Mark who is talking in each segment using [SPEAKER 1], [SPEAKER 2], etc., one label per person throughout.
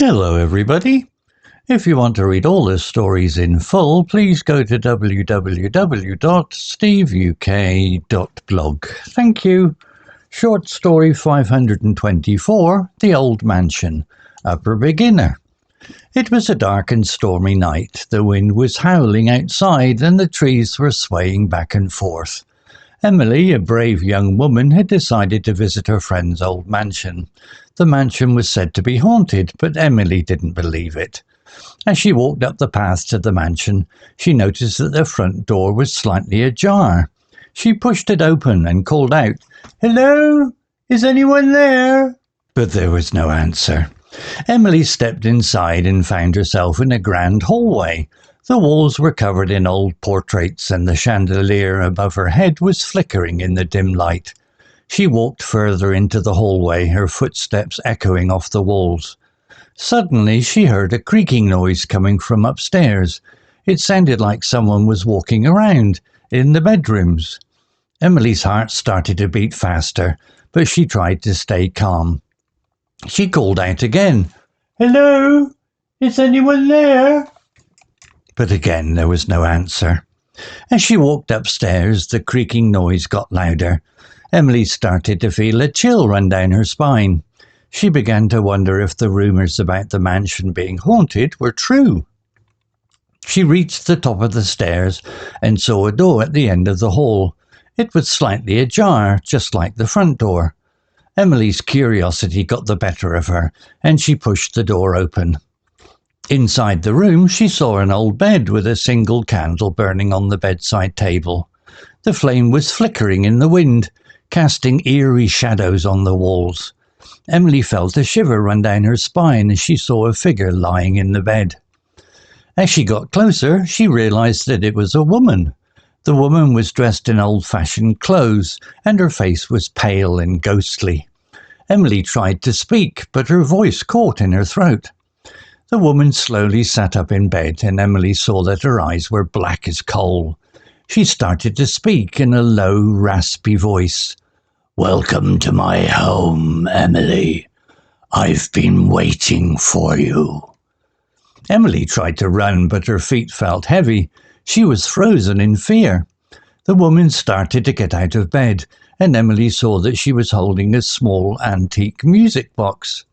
[SPEAKER 1] Hello everybody. If you want to read all the stories in full, please go to www.steveuk.blog. Thank you. Short story 524, The Old Mansion, Upper Beginner. It was a dark and stormy night. The wind was howling outside and the trees were swaying back and forth. Emily, a brave young woman, had decided to visit her friend's old mansion. The mansion was said to be haunted, but Emily didn't believe it. As she walked up the path to the mansion, she noticed that the front door was slightly ajar. She pushed it open and called out, "Hello? Is anyone there?" But there was no answer. Emily stepped inside and found herself in a grand hallway. The walls were covered in old portraits and the chandelier above her head was flickering in the dim light. She walked further into the hallway, her footsteps echoing off the walls. Suddenly she heard a creaking noise coming from upstairs. It sounded like someone was walking around in the bedrooms. Emily's heart started to beat faster, but she tried to stay calm. She called out again, "Hello? Is anyone there?" But again there was no answer. As she walked upstairs, the creaking noise got louder. Emily started to feel a chill run down her spine. She began to wonder if the rumours about the mansion being haunted were true. She reached the top of the stairs and saw a door at the end of the hall. It was slightly ajar, just like the front door. Emily's curiosity got the better of her, and she pushed the door open. Inside the room, she saw an old bed with a single candle burning on the bedside table. The flame was flickering in the wind, casting eerie shadows on the walls. Emily felt a shiver run down her spine as she saw a figure lying in the bed. As she got closer, she realized that it was a woman. The woman was dressed in old-fashioned clothes, and her face was pale and ghostly. Emily tried to speak, but her voice caught in her throat. The woman slowly sat up in bed, and Emily saw that her eyes were black as coal. She started to speak in a low, raspy voice. "Welcome to my home, Emily. I've been waiting for you." Emily tried to run, but her feet felt heavy. She was frozen in fear. The woman started to get out of bed, and Emily saw that she was holding a small antique music box.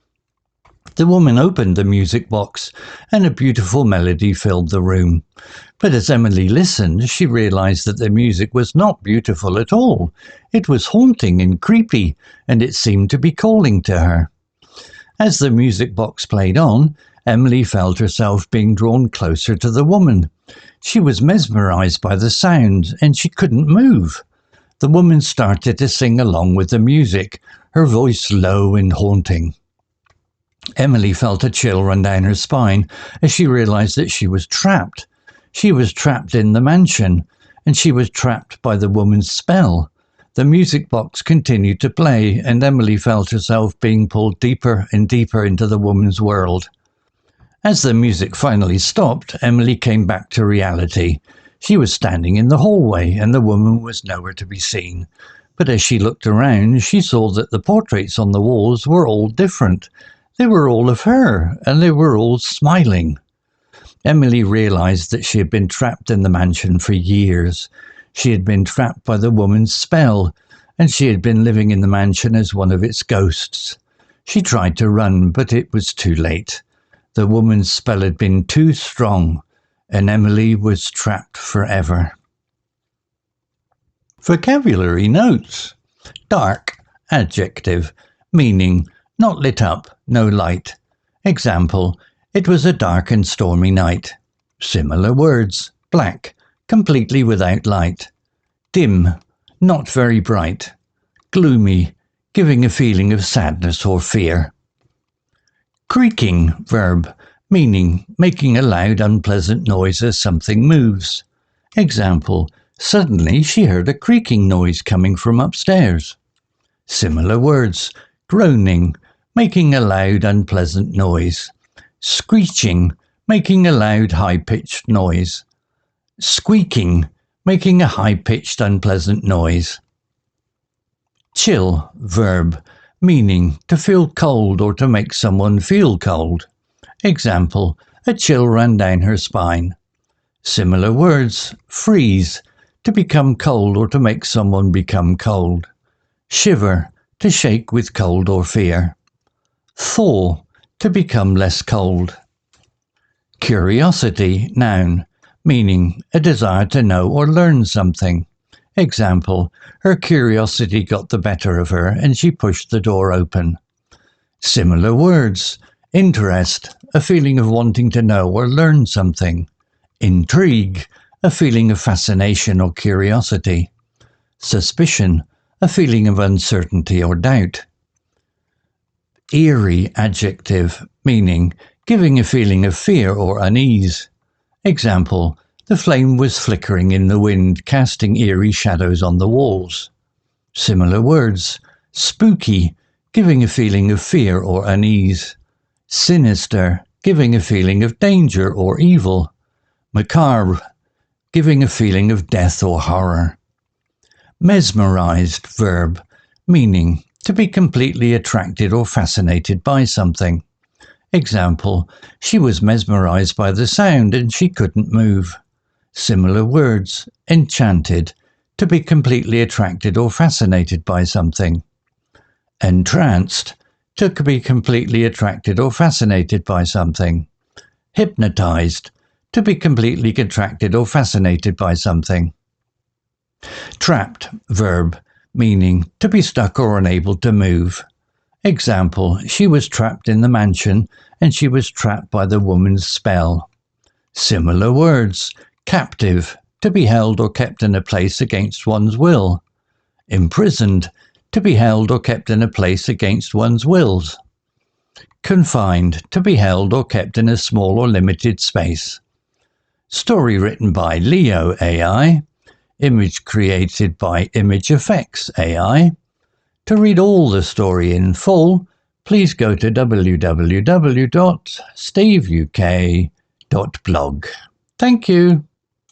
[SPEAKER 1] The woman opened the music box, and a beautiful melody filled the room. But as Emily listened, she realized that the music was not beautiful at all. It was haunting and creepy, and it seemed to be calling to her. As the music box played on, Emily felt herself being drawn closer to the woman. She was mesmerized by the sound, and she couldn't move. The woman started to sing along with the music, her voice low and haunting. Emily felt a chill run down her spine as she realized that she was trapped. She was trapped in the mansion, and she was trapped by the woman's spell. The music box continued to play, and Emily felt herself being pulled deeper and deeper into the woman's world. As the music finally stopped, Emily came back to reality. She was standing in the hallway, and the woman was nowhere to be seen. But as she looked around, she saw that the portraits on the walls were all different. They were all of her, and they were all smiling. Emily realized that she had been trapped in the mansion for years. She had been trapped by the woman's spell, and she had been living in the mansion as one of its ghosts. She tried to run, but it was too late. The woman's spell had been too strong, and Emily was trapped forever. Vocabulary notes. Dark, adjective, meaning not lit up, no light. Example, it was a dark and stormy night. Similar words, black, completely without light. Dim, not very bright. Gloomy, giving a feeling of sadness or fear. Creaking, verb, meaning making a loud, unpleasant noise as something moves. Example, suddenly she heard a creaking noise coming from upstairs. Similar words, groaning, making a loud, unpleasant noise. Screeching, making a loud, high-pitched noise. Squeaking, making a high-pitched, unpleasant noise. Chill, verb, meaning to feel cold or to make someone feel cold. Example, a chill ran down her spine. Similar words, freeze, to become cold or to make someone become cold. Shiver, to shake with cold or fear. Thaw, to become less cold. Curiosity, noun, meaning a desire to know or learn something. Example, her curiosity got the better of her and she pushed the door open. Similar words, interest, a feeling of wanting to know or learn something. Intrigue, a feeling of fascination or curiosity. Suspicion, a feeling of uncertainty or doubt. Eerie, adjective, meaning giving a feeling of fear or unease. Example, the flame was flickering in the wind, casting eerie shadows on the walls. Similar words, spooky, giving a feeling of fear or unease. Sinister, giving a feeling of danger or evil. Macabre, giving a feeling of death or horror. Mesmerized, verb, meaning to be completely attracted or fascinated by something. Example, she was mesmerized by the sound and she couldn't move. Similar words, enchanted, to be completely attracted or fascinated by something. Entranced, to be completely attracted or fascinated by something. Hypnotized, to be completely attracted or fascinated by something. Trapped, verb, meaning to be stuck or unable to move. Example, she was trapped in the mansion and she was trapped by the woman's spell. Similar words, captive, to be held or kept in a place against one's will. Imprisoned, to be held or kept in a place against one's wills. Confined, to be held or kept in a small or limited space. Story written by Leo AI. Image created by Image Effects AI. To read all the story in full, please go to www.steveuk.blog. Thank you.